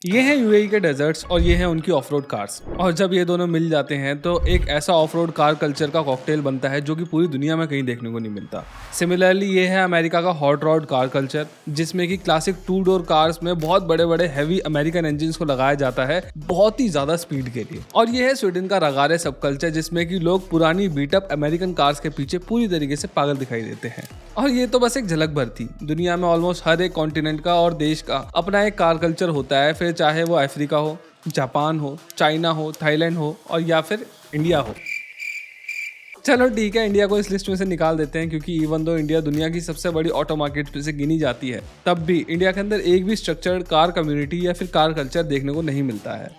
ये हैं यूएई के डेजर्ट्स और ये हैं उनकी ऑफ रोड कार्स। और जब ये दोनों मिल जाते हैं तो एक ऐसा ऑफ रोड कार कल्चर का कॉकटेल बनता है जो कि पूरी दुनिया में कहीं देखने को नहीं मिलता। सिमिलरली ये है अमेरिका का हॉट रॉड कार कल्चर, जिसमें कि क्लासिक 2 डोर कार्स में बहुत बड़े बड़े हैवी अमेरिकन इंजन को लगाया जाता है बहुत ही ज्यादा स्पीड के लिए। और ये है स्वीडन का रगारे सब कल्चर, जिसमें कि लोग पुरानी बीटअप अमेरिकन कार्स के पीछे पूरी तरीके से पागल दिखाई देते हैं। और ये तो बस एक झलक भर थी। दुनिया में ऑलमोस्ट हर एक कॉन्टिनेंट का और देश का अपना एक कार कल्चर होता है, फिर चाहे वो अफ्रीका हो, जापान हो, चाइना हो, थाईलैंड हो और या फिर इंडिया हो। चलो ठीक है, इंडिया को इस लिस्ट में से निकाल देते हैं, क्योंकि इवन दो इंडिया दुनिया की सबसे बड़ी ऑटो मार्केट में से गिनी जाती है, तब भी इंडिया के अंदर एक भी स्ट्रक्चर्ड कार कम्युनिटी या फिर कार कल्चर देखने को नहीं मिलता है।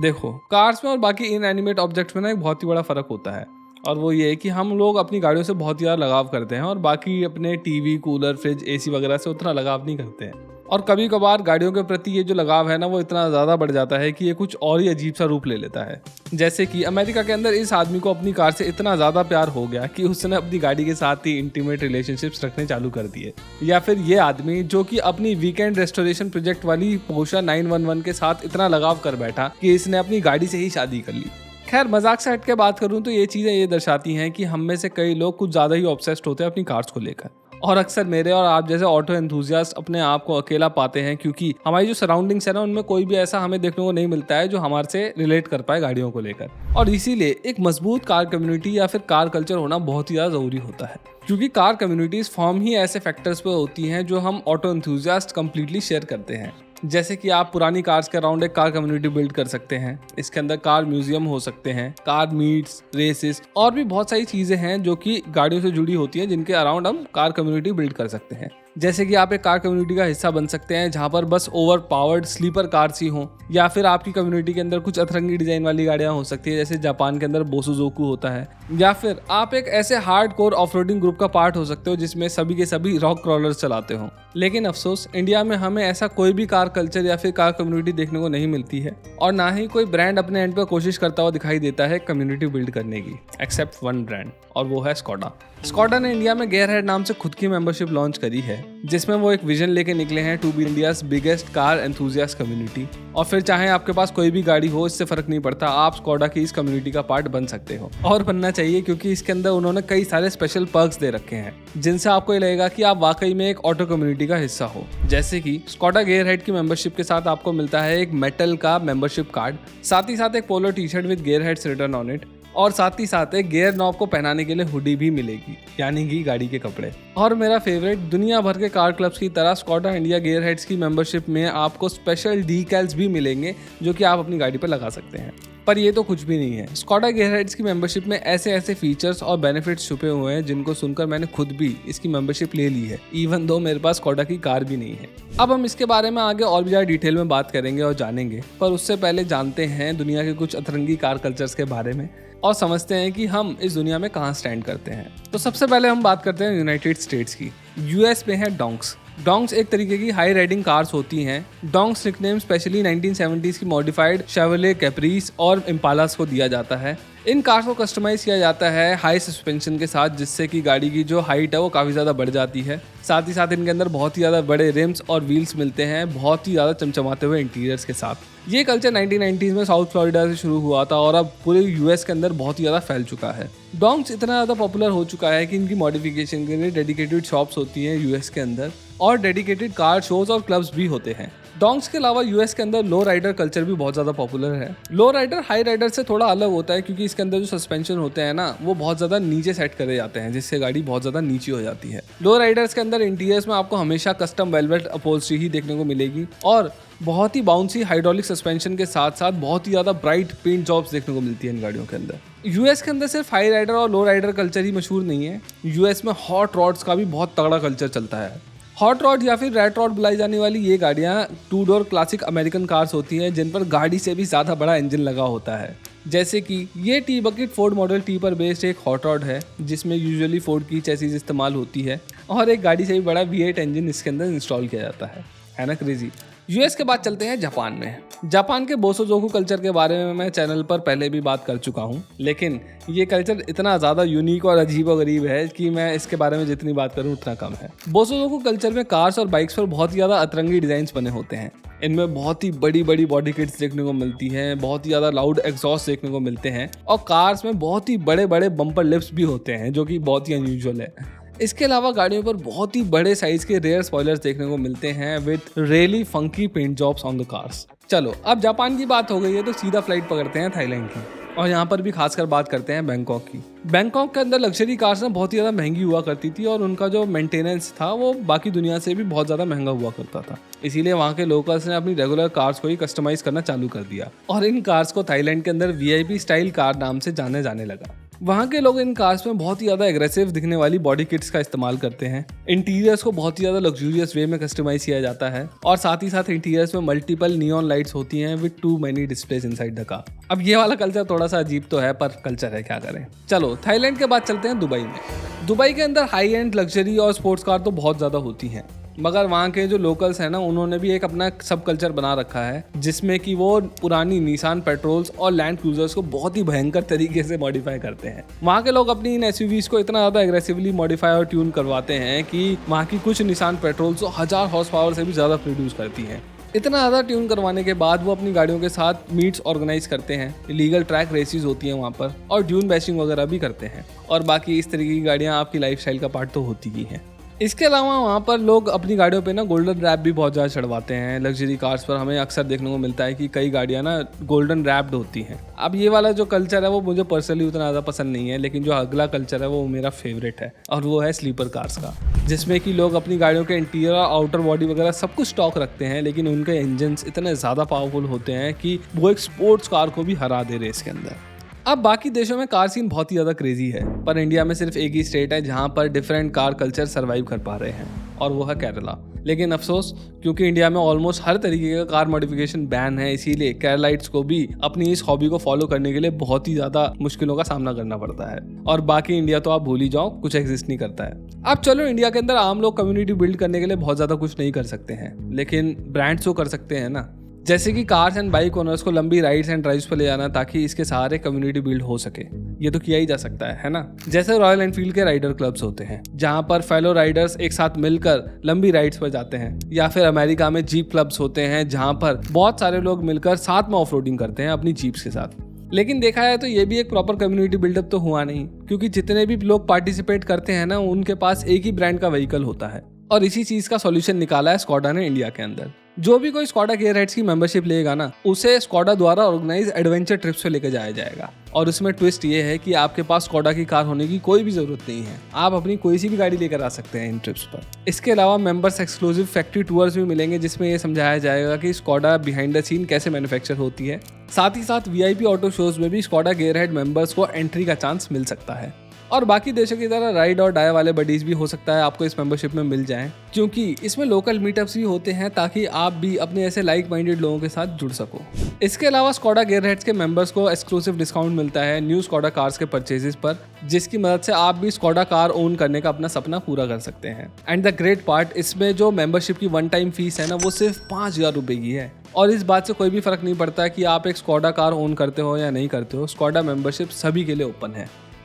देखो, कार्स में और बाकी इनएनिमेट ऑब्जेक्ट्स में ना एक बहुत ही बड़ा फर्क होता है, और वो ये है कि हम लोग अपनी गाड़ियों से बहुत ज़्यादा लगाव करते हैं और बाकी अपने टीवी, कूलर, फ्रिज, एसी वगैरह से उतना लगाव नहीं करते हैं। और कभी कभार गाड़ियों के प्रति ये जो लगाव है ना, वो इतना ज़्यादा बढ़ जाता है कि ये कुछ और ही अजीब सा रूप ले लेता है। जैसे कि अमेरिका के अंदर इस आदमी को अपनी कार से इतना ज़्यादा प्यार हो गया कि उसने अपनी गाड़ी के साथ ही इंटीमेट रिलेशनशिप्स रखने चालू कर दिए। या फिर ये आदमी जो कि अपनी वीकेंड रेस्टोरेशन प्रोजेक्ट वाली पोर्शा 911 के साथ इतना लगाव कर बैठा कि इसने अपनी गाड़ी से ही शादी कर ली। खैर, मजाक से हट के बात करूं तो ये चीज़ें ये दर्शाती हैं कि हम में से कई लोग कुछ ज़्यादा ही ऑब्सेस्ड होते हैं अपनी कार्स को लेकर। और अक्सर मेरे और आप जैसे ऑटो एंथुसियास्ट अपने आप को अकेला पाते हैं, क्योंकि हमारी जो सराउंडिंग्स है ना, उनमें कोई भी ऐसा हमें देखने को नहीं मिलता है जो हमारे से रिलेट कर पाए गाड़ियों को लेकर। और इसीलिए एक मजबूत कार कम्युनिटी या फिर कार कल्चर होना बहुत ही ज़्यादा ज़रूरी होता है, क्योंकि कार कम्युनिटीज़ फॉर्म ही ऐसे फैक्टर्स पे होती हैं जो हम ऑटो एंथुसियास्ट कंप्लीटली शेयर करते हैं। जैसे कि आप पुरानी कार्स के अराउंड एक कार कम्युनिटी बिल्ड कर सकते हैं। इसके अंदर कार म्यूजियम हो सकते हैं, कार मीट्स, रेसेस और भी बहुत सारी चीज़ें हैं जो कि गाड़ियों से जुड़ी होती हैं, जिनके अराउंड हम कार कम्युनिटी बिल्ड कर सकते हैं। जैसे कि आप एक कार कम्युनिटी का हिस्सा बन सकते हैं जहां पर बस ओवर पावर्ड स्लीपर कार्स ही हों, या फिर आपकी कम्युनिटी के अंदर कुछ अतरंगी डिजाइन वाली गाड़ियां हो सकती है, जैसे जापान के अंदर बोसुजोकू होता है। या फिर आप एक ऐसे हार्ड कोर ऑफरोडिंग ग्रुप का पार्ट हो सकते हो जिसमें सभी के सभी रॉक क्रॉलर्स चलाते हों। लेकिन अफसोस, इंडिया में हमें ऐसा कोई भी कार कल्चर या फिर कार कम्युनिटी देखने को नहीं मिलती है, और ना ही कोई ब्रांड अपने एंड पर कोशिश करता हुआ दिखाई देता है कम्युनिटी बिल्ड करने की, एक्सेप्ट वन ब्रांड, और वो है स्कोडा। स्कोडा ने इंडिया में गेयरहेड नाम से खुद की मेंबरशिप लॉन्च करी है, जिसमें वो एक विजन लेके निकले हैं to be India's biggest car enthusiast community. और फिर चाहे आपके पास कोई भी गाड़ी हो, इससे फर्क नहीं पड़ता, आप स्कोडा की इस कम्युनिटी का पार्ट बन सकते हो, और बनना चाहिए, क्योंकि इसके अंदर उन्होंने कई सारे स्पेशल पर्क्स दे रखे हैं जिनसे आपको ये लगेगा कि आप वाकई में एक ऑटो कम्युनिटी का हिस्सा हो। जैसे कि स्कोडा गेयरहेड की मेंबरशिप के साथ आपको मिलता है एक मेटल का मेंबरशिप कार्ड, साथ ही साथ एक polo T shirt with gearheads written on it, और साथ ही साथ एक गियर नॉब को पहनाने के लिए हुडी भी मिलेगी, यानी कि गाड़ी के कपड़े। और मेरा फेवरेट, दुनिया भर के कार क्लब्स की तरह स्कोडा इंडिया गेयरहेड्स की मेंबरशिप में आपको स्पेशल डीकैल्स भी मिलेंगे जो कि आप अपनी गाड़ी पर लगा सकते हैं। पर ये तो कुछ भी नहीं है, स्कोडा गेयरहेड्स की मेंबरशिप में ऐसे ऐसे फीचर्स और बेनिफिट्स छुपे हुए हैं जिनको सुनकर मैंने खुद भी इसकी मेंबरशिप ले ली है, इवन दो मेरे पास स्कोडा की कार भी नहीं है। अब हम इसके बारे में आगे और भी ज़्यादा डिटेल में बात करेंगे और जानेंगे, पर उससे पहले जानते हैं दुनिया के कुछ अतरंगी कार कल्चर्स के बारे में और समझते हैं कि हम इस दुनिया में कहाँ स्टैंड करते हैं। तो सबसे पहले हम बात करते हैं यूनाइटेड स्टेट्स की। यूएस में है डोंक्स। डोंक्स एक तरीके की हाई राइडिंग कार्स होती हैं। डोंक्स निकनेम स्पेशली 1970s की मॉडिफाइड शेवरले कैप्रीस और इम्पालास को दिया जाता है। इन कार्स को कस्टमाइज किया जाता है हाई सस्पेंशन के साथ, जिससे कि गाड़ी की जो हाइट है वो काफ़ी ज़्यादा बढ़ जाती है। साथ ही साथ इनके अंदर बहुत ही ज़्यादा बड़े रिम्स और व्हील्स मिलते हैं, बहुत ही ज़्यादा चमचमाते हुए इंटीरियर्स के साथ। ये कल्चर 1990s में साउथ फ्लोरिडा से शुरू हुआ था और अब पूरे यूएस के अंदर बहुत ही ज़्यादा फैल चुका है। डोंक्स इतना ज़्यादा पॉपुलर हो चुका है कि इनकी मॉडिफिकेशन के लिए डेडिकेटेड शॉप्स होती हैं यूएस के अंदर, और डेडिकेटेड कार शोज और क्लब्स भी होते हैं। डोंक्स के अलावा यूएस के अंदर लो राइडर कल्चर भी बहुत ज़्यादा पॉपुलर है। लो राइडर हाई राइडर से थोड़ा अलग होता है, क्योंकि इसके अंदर जो सस्पेंशन होते हैं ना, वो बहुत ज़्यादा नीचे सेट करे जाते हैं, जिससे गाड़ी बहुत ज़्यादा नीचे हो जाती है। लो राइडर्स के अंदर इंटीरियर्स में आपको हमेशा कस्टम वेलवेट अपहोल्स्ट्री ही देखने को मिलेगी, और बहुत ही बाउंसी हाइड्रोलिक सस्पेंशन के साथ साथ बहुत ही ज़्यादा ब्राइट पेंट जॉब्स देखने को मिलती है इन गाड़ियों के अंदर। यूएस के अंदर सिर्फ हाई राइडर और लो राइडर कल्चर ही मशहूर नहीं है, यूएस में हॉट रॉड्स का भी बहुत तगड़ा कल्चर चलता है। हॉट रॉड या फिर रैट रॉड बुलाई जाने वाली ये गाड़ियाँ 2 डोर क्लासिक अमेरिकन कार्स होती हैं, जिन पर गाड़ी से भी ज़्यादा बड़ा इंजन लगा होता है। जैसे कि ये T bucket Ford model T पर बेस्ड एक हॉट रॉड है, जिसमें यूजुअली फोर्ड की चेसिस इस्तेमाल होती है, और एक गाड़ी से भी बड़ा V8 इंजन इसके अंदर इंस्टॉल किया जाता है ना क्रेजी। यूएस के बाद चलते हैं जापान में। जापान के बोसोजोकू कल्चर के बारे में मैं चैनल पर पहले भी बात कर चुका हूँ, लेकिन ये कल्चर इतना ज़्यादा यूनिक और अजीबोगरीब है कि मैं इसके बारे में जितनी बात करूँ उतना कम है। बोसोजोकू कल्चर में कार्स और बाइक्स पर बहुत ही ज़्यादा अतरंगी डिज़ाइंस बने होते हैं। इनमें बहुत ही बड़ी बड़ी बॉडी किट्स देखने को मिलती हैं, बहुत ही ज़्यादा लाउड एग्जॉस्ट देखने को मिलते हैं और कार्स में बहुत ही बड़े बड़े बम्पर लिफ्ट्स भी होते हैं, जो कि बहुत ही अनयूजुअल है। इसके अलावा गाड़ियों पर बहुत ही बड़े साइज के रेयर स्पॉयलर्स देखने को मिलते हैं with really funky paint jobs on the cars. चलो, अब जापान की बात हो गई है तो सीधा फ्लाइट पकड़ते हैं थाईलैंड की, और यहाँ पर भी खासकर बात करते हैं बैंकॉक की। बैंकॉक के अंदर लग्जरी कार्स ना बहुत ही ज़्यादा महंगी हुआ करती थी और उनका जो मेंटेनेंस था वो बाकी दुनिया से भी बहुत ज़्यादा महंगा हुआ करता था। इसीलिए वहाँ के लोकल्स ने अपनी रेगुलर कार्स को ही कस्टमाइज करना चालू कर दिया और इन कार्स को थाईलैंड के अंदर वीआईपी स्टाइल कार नाम से जाने जाने लगा। वहाँ के लोग इन कार्स में बहुत ही ज़्यादा एग्रेसिव दिखने वाली बॉडी किट्स का इस्तेमाल करते हैं। इंटीरियर्स को बहुत ही ज़्यादा लग्जूरियस वे में कस्टमाइज किया जाता है और साथ ही साथ इंटीरियर्स में मल्टीपल नियॉन लाइट्स होती हैं with two many displays inside the car. अब ये वाला कल्चर थोड़ा सा अजीब तो है, पर कल्चर है, क्या करें। चलो, थाईलैंड के बाद चलते हैं दुबई में। दुबई के अंदर हाई एंड लग्जरी और स्पोर्ट्स कार तो बहुत ज़्यादा होती हैं, मगर वहाँ के जो लोकल्स हैं ना, उन्होंने भी एक अपना सब कल्चर बना रखा है जिसमें कि वो पुरानी निसान पेट्रोल्स और लैंड क्रूजर्स को बहुत ही भयंकर तरीके से मॉडिफाई करते हैं। वहाँ के लोग अपनी इन एसयूवीज को इतना ज़्यादा एग्रेसिवली मॉडिफाई और ट्यून करवाते हैं कि वहाँ की कुछ निसान पेट्रोल्स 1000 हॉर्स पावर से भी ज़्यादा प्रोड्यूस करती हैं। इतना ज़्यादा ट्यून करवाने के बाद वो अपनी गाड़ियों के साथ मीट्स ऑर्गेनाइज करते हैं, लीगल ट्रैक रेसेस होती हैं वहाँ पर, और ड्यून बैशिंग वगैरह भी करते हैं। और बाकी इस तरीके की गाड़ियाँ आपकी लाइफस्टाइल का पार्ट तो होती ही हैं। इसके अलावा वहाँ पर लोग अपनी गाड़ियों पे ना गोल्डन रैप भी बहुत ज़्यादा चढ़वाते हैं। लग्जरी कार्स पर हमें अक्सर देखने को मिलता है कि कई गाड़ियाँ ना गोल्डन रैप्ड होती हैं। अब ये वाला जो कल्चर है वो मुझे पर्सनली उतना ज़्यादा पसंद नहीं है, लेकिन जो अगला कल्चर है वो मेरा फेवरेट है और वो है स्लीपर कार्स का, जिसमें कि लोग अपनी गाड़ियों के इंटीरियर और आउटर बॉडी वगैरह सब कुछ स्टॉक रखते हैं, लेकिन उनके इंजन्स इतने ज़्यादा पावरफुल होते हैं कि वो एक स्पोर्ट्स कार को भी हरा दे रेस के अंदर। अब बाकी देशों में कार सीन बहुत ही ज़्यादा क्रेजी है, पर इंडिया में सिर्फ एक ही स्टेट है जहाँ पर डिफरेंट कार कल्चर सर्वाइव कर पा रहे हैं, और वो है केरला। लेकिन अफसोस, क्योंकि इंडिया में ऑलमोस्ट हर तरीके का कार मॉडिफिकेशन बैन है, इसीलिए केरलाइट्स को भी अपनी इस हॉबी को फॉलो करने के लिए बहुत ही ज़्यादा मुश्किलों का सामना करना पड़ता है। और बाकी इंडिया तो आप भूल ही जाओ, कुछ एग्जिस्ट नहीं करता है। अब चलो, इंडिया के अंदर आम लोग कम्युनिटी बिल्ड करने के लिए बहुत ज़्यादा कुछ नहीं कर सकते हैं, लेकिन ब्रांड्स तो कर सकते हैं ना, जैसे कि कार्स एंड बाइक ओनर्स को लंबी राइड्स एंड ड्राइव्स पर ले जाना ताकि इसके सहारे कम्युनिटी बिल्ड हो सके। ये तो किया ही जा सकता है ना। जैसे रॉयल एनफील्ड के राइडर क्लब्स होते हैं जहां पर फेलो राइडर्स एक साथ मिलकर लंबी राइड्स पर जाते हैं, या फिर अमेरिका में जीप क्लब्स होते हैं जहां पर बहुत सारे लोग मिलकर साथ में ऑफ रोडिंग करते हैं अपनी जीप्स के साथ। लेकिन देखा जाए तो ये भी एक प्रॉपर कम्युनिटी बिल्डअप तो हुआ नहीं, क्योंकि जितने भी लोग पार्टिसिपेट करते हैं ना, उनके पास एक ही ब्रांड का व्हीकल होता है। और इसी चीज का सॉल्यूशन निकाला है स्कोडा ने इंडिया के अंदर। जो भी कोई स्कोडा गियरहेड्स की मेंबरशिप लेगा ना, उसे स्कोडा द्वारा ऑर्गेनाइज एडवेंचर ट्रिप्स पे लेके जाया जाएगा। और उसमें ट्विस्ट ये है कि आपके पास स्कोडा की कार होने की कोई भी जरूरत नहीं है, आप अपनी कोई सी भी गाड़ी लेकर आ सकते हैं इन ट्रिप्स पर। इसके अलावा मेंबर्स एक्सक्लूसिव फैक्ट्री टूर्स भी मिलेंगे, जिसमें ये समझाया जाएगा कि स्कोडा बिहाइंड द सीन कैसे मैन्युफैक्चर होती है। साथ ही साथ वीआईपी ऑटो शोज में भी स्कोडा गियरहेड मेंबर्स को एंट्री का चांस मिल सकता है। और बाकी देशों की तरह राइड और डाई वाले बडीज भी हो सकता है आपको इस मेंबरशिप में मिल जाएं, क्योंकि इसमें लोकल मीटअप्स भी होते हैं ताकि आप भी अपने ऐसे लाइक माइंडेड लोगों के साथ जुड़ सको। इसके अलावा स्कोडा गियरहेड्स के मेंबर्स को एक्सक्लूसिव डिस्काउंट मिलता है न्यू स्कोडा कार्स के परचेजेस पर, जिसकी मदद से आप भी स्कोडा कार ओन करने का अपना सपना पूरा कर सकते हैं। एंड द ग्रेट पार्ट, इसमें जो मेंबरशिप की वन टाइम फीस है ना, वो सिर्फ 5000 रुपये की है। और इस बात से कोई भी फर्क नहीं पड़ता कि आप एक स्कोडा कार ओन करते हो या नहीं करते हो, स्कोडा मेंबरशिप सभी के लिए ओपन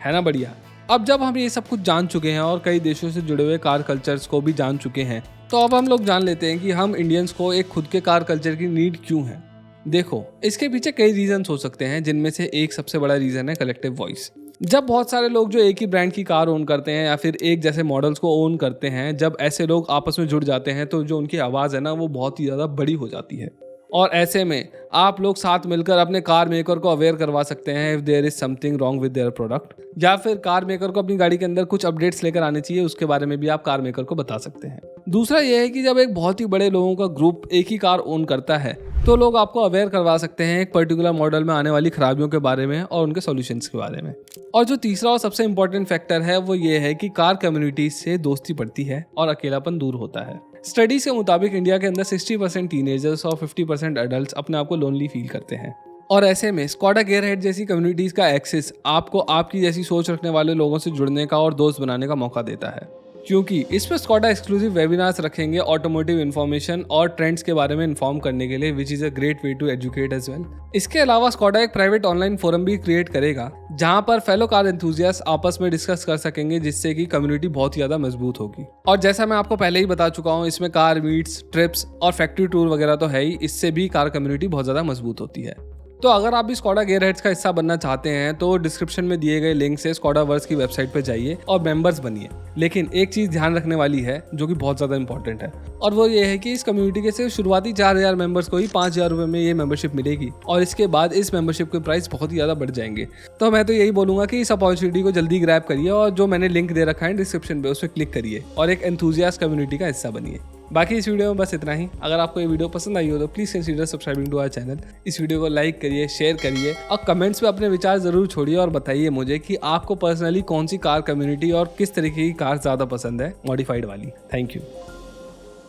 है ना बढ़िया। अब जब हम ये सब कुछ जान चुके हैं और कई देशों से जुड़े हुए कार कल्चर्स को भी जान चुके हैं, तो अब हम लोग जान लेते हैं कि हम इंडियंस को एक खुद के कार कल्चर की नीड क्यों है। देखो, इसके पीछे कई रीजंस हो सकते हैं, जिनमें से एक सबसे बड़ा रीजन है कलेक्टिव वॉइस। जब बहुत सारे लोग जो एक ही ब्रांड की कार ओन करते हैं या फिर एक जैसे मॉडल्स को ओन करते हैं, जब ऐसे लोग आपस में जुड़ जाते हैं तो जो उनकी आवाज़ है ना, वो बहुत ही ज़्यादा बड़ी हो जाती है। और ऐसे में आप लोग साथ मिलकर अपने कार मेकर को अवेयर करवा सकते हैं if there is something wrong with their product, या फिर कार मेकर को अपनी गाड़ी के अंदर कुछ अपडेट्स लेकर आने चाहिए, उसके बारे में भी आप कार मेकर को बता सकते हैं। दूसरा यह है कि जब एक बहुत ही बड़े लोगों का ग्रुप एक ही कार ओन करता है, तो लोग आपको अवेयर करवा सकते हैं एक पर्टिकुलर मॉडल में आने वाली खराबियों के बारे में और उनके सॉल्यूशंस के बारे में। और जो तीसरा और सबसे इंपॉर्टेंट फैक्टर है वो ये है कि कार कम्युनिटी से दोस्ती बढ़ती है और अकेलापन दूर होता है। स्टडीज के मुताबिक इंडिया के अंदर 60% टीनेजर्स और 50% एडल्ट्स अपने आप को लोनली फील करते हैं। और ऐसे में स्कोडा गियरहेड जैसी कम्युनिटीज का एक्सेस आपको आपकी जैसी सोच रखने वाले लोगों से जुड़ने का और दोस्त बनाने का मौका देता है। क्योंकि इसमें स्कॉडा एक्सक्लूसिव वेबिनार्स रखेंगे ऑटोमोटिव इन्फॉर्मेशन और ट्रेंड्स के बारे में इन्फॉर्म करने के लिए, which is a great way to educate as well. इसके अलावा स्कॉडा एक प्राइवेट ऑनलाइन फोरम भी क्रिएट करेगा जहां पर फेलो कार एंथुसियास्ट आपस में डिस्कस कर सकेंगे, जिससे कि कम्युनिटी बहुत ही ज्यादा मजबूत होगी। और जैसा मैं आपको पहले ही बता चुका हूं, इसमें कार मीट्स, ट्रिप्स और फैक्ट्री टूर वगैरह तो है ही, इससे भी कार कम्युनिटी बहुत ज्यादा मजबूत होती है। तो अगर आप भी स्कॉडा गियरहेड्स का हिस्सा बनना चाहते हैं तो डिस्क्रिप्शन में दिए गए लिंक से स्कॉडा वर्स की वेबसाइट पर जाइए और मेंबर्स बनिए। लेकिन एक चीज ध्यान रखने वाली है जो कि बहुत ज्यादा इंपॉर्टेंट है, और वो ये है कि इस कम्युनिटी के सिर्फ शुरुआती 4000 मेंबर्स को ही 5000 रुपये में ये मेंबरशिप मिलेगी, और इसके बाद इस मेंबरशिप के प्राइस बहुत ही ज्यादा बढ़ जाएंगे। तो मैं तो यही बोलूंगा कि इस अपॉर्चुनिटी को जल्दी ग्रैब करिए और जो मैंने लिंक दे रखा है डिस्क्रिप्शन पे, उस पर क्लिक करिए और एक एंथुसियास्ट कम्युनिटी का हिस्सा बनिए। बाकी इस वीडियो में बस इतना ही। अगर आपको ये वीडियो पसंद आई हो तो please consider subscribing to our channel. इस वीडियो को लाइक करिए, शेयर करिए और कमेंट्स में अपने विचार जरूर छोड़िए और बताइए मुझे कि आपको पर्सनली कौन सी कार कम्युनिटी और किस तरीके की कार ज़्यादा पसंद है मॉडिफाइड वाली। Thank you.